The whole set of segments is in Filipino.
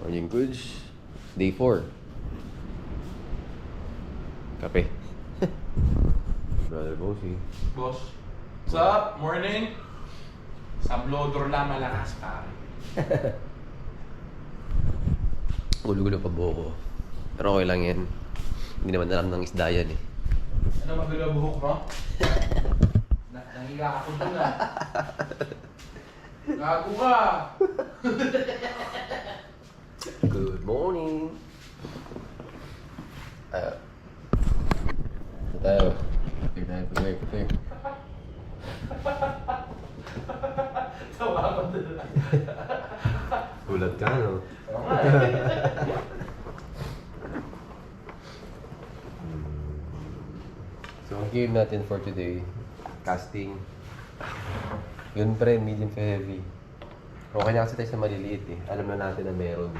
Morning goods. Day 4. Kape. Brother Bossy. Boss. What's up? Morning. Sa bloodor lang malakas, pare. Gulo-gulo pa buho ko. Pero okay lang yan. Hindi naman alam ng isda yan eh. Ano magulo buhok mo? Nahiga ako dun ah. Gago ka! Good morning. Ito tayo. Prepare. Tawa ako dun. Gulat ka, no? Oo nga eh. So, ang game natin for today, casting. Yun pre, medium to heavy. Okay na kasi tayo sa maliliit eh. Alam na natin na meron.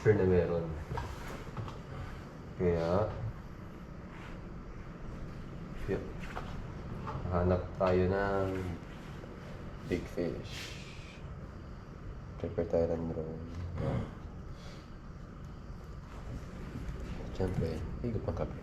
Sure na meron. Kaya, yun. Hanap tayo ng big fish. Prepare tayo ng drone. Siyempre, higot ng kape.